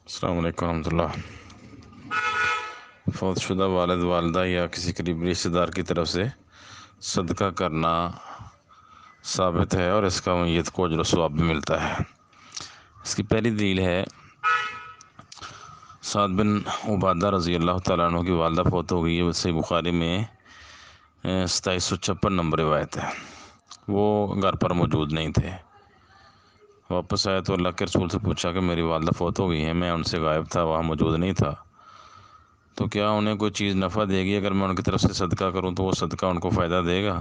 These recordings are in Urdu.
السلام علیکم ورحمۃ اللہ۔ فوت شدہ والد والدہ یا کسی قریبی رشتہ دار کی طرف سے صدقہ کرنا ثابت ہے اور اس کا میت کو اجر و ثواب بھی ملتا ہے۔ اس کی پہلی دلیل ہے سعد بن عبادہ رضی اللہ تعالیٰ عنہ کی والدہ فوت ہو گئی ہے۔ صحیح بخاری میں 2756 نمبر روایت ہے۔ وہ گھر پر موجود نہیں تھے، واپس آئے تو اللہ کے رسول سے پوچھا کہ میری والدہ فوت ہو گئی ہیں، میں ان سے غائب تھا، وہاں موجود نہیں تھا، تو کیا انہیں کوئی چیز نفع دے گی؟ اگر میں ان کی طرف سے صدقہ کروں تو وہ صدقہ ان کو فائدہ دے گا؟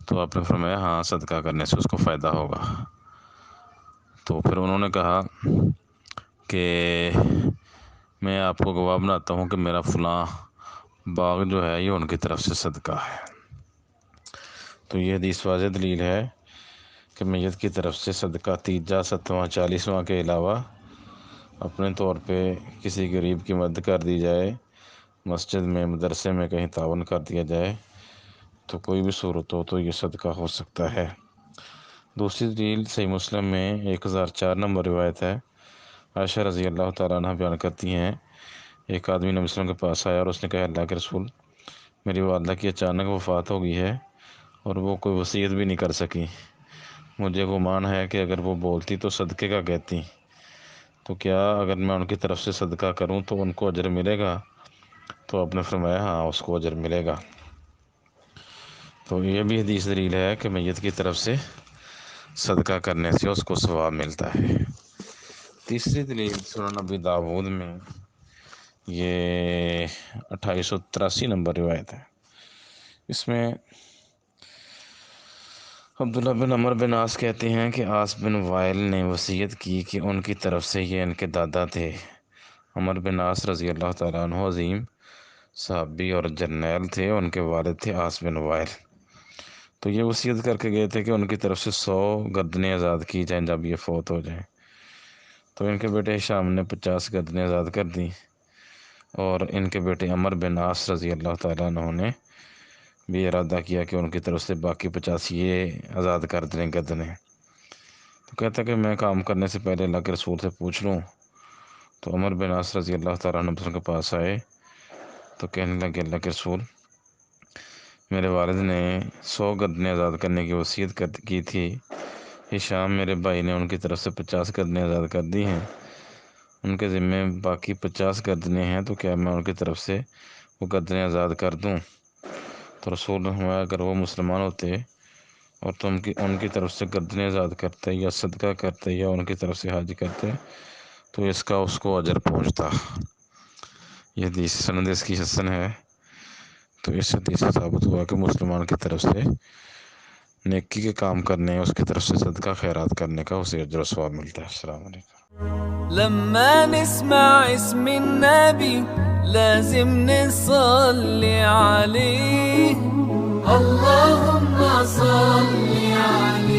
تو آپ نے فرمایا ہاں، صدقہ کرنے سے اس کو فائدہ ہوگا۔ تو پھر انہوں نے کہا کہ میں آپ کو گواہ بناتا ہوں کہ میرا فلاں باغ جو ہے یہ ان کی طرف سے صدقہ ہے۔ تو یہ حدیث واضح دلیل ہے کہ میت کی طرف سے صدقہ تیجا، ستواں، 40واں کے علاوہ اپنے طور پہ کسی غریب کی مدد کر دی جائے، مسجد میں، مدرسے میں کہیں تعاون کر دیا جائے، تو کوئی بھی صورت ہو تو یہ صدقہ ہو سکتا ہے۔ دوسری دلیل صحیح مسلم میں 1004 نمبر روایت ہے۔ عائشہ رضی اللہ تعالیٰ عنہ بیان کرتی ہیں، ایک آدمی نبی صلی اللہ علیہ وسلم کے پاس آیا اور اس نے کہا اللہ کے رسول، میری والدہ کی اچانک وفات ہو گئی ہے اور وہ کوئی وصیت بھی نہیں کر سکی، مجھے گمان ہے کہ اگر وہ بولتی تو صدقے کا کہتی، تو کیا اگر میں ان کی طرف سے صدقہ کروں تو ان کو اجر ملے گا؟ تو آپ نے فرمایا ہاں، اس کو اجر ملے گا۔ تو یہ بھی حدیث دلیل ہے کہ میت کی طرف سے صدقہ کرنے سے اس کو ثواب ملتا ہے۔ تیسری دلیل سنن نبی داؤد میں یہ 2883 نمبر روایت ہے۔ اس میں عبداللہ بن عمر بن عاص کہتے ہیں کہ عاص بن وائل نے وصیت کی کہ ان کی طرف سے یہ ان کے دادا تھے۔ عمر بن عاص رضی اللہ تعالیٰ عنہ عظیم صحابی اور جرنیل تھے، ان کے والد تھے عاص بن وائل۔ تو یہ وصیت کر کے گئے تھے کہ ان کی طرف سے 100 گردنیں آزاد کی جائیں جب یہ فوت ہو جائیں۔ تو ان کے بیٹے ہشام نے 50 گردنیں آزاد کر دیں اور ان کے بیٹے عمر بن عاص رضی اللہ تعالیٰ عنہ نے بھی ارادہ کیا کہ ان کی طرف سے باقی 50 یہ آزاد کر دیں گردنیں۔ تو کہتا کہ میں کام کرنے سے پہلے اللہ کے رسول سے پوچھ لوں۔ تو عمر بن عاص رضی اللہ تعالیٰ عنہ کے پاس آئے تو کہنے لگے اللہ کے رسول، میرے والد نے 100 گردنیں آزاد کرنے کی وصیت کی تھی، ہشام میرے بھائی نے ان کی طرف سے 50 گردنیں آزاد کر دی ہیں، ان کے ذمے باقی 50 گردنیں ہیں، تو کیا میں ان کی طرف سے وہ گردنیں آزاد کر دوں؟ تو رسول نے فرمایا اگر وہ مسلمان ہوتے اور تم ان کی طرف سے گردنیں آزاد کرتے یا صدقہ کرتے یا ان کی طرف سے حج کرتے تو اس کا اس کو اجر پہنچتا۔ یہ حدیث سند اس کی حسن ہے۔ تو اس حدیث سے ثابت ہوا کہ مسلمان کی طرف سے نیکی کے کام کرنے، اس کی طرف سے صدقہ خیرات کرنے کا اسے اجر و ثواب ملتا ہے۔ السلام علیکم۔ لما نسمع اسم النبي لازم نصلي عليه، اللهم صل عليه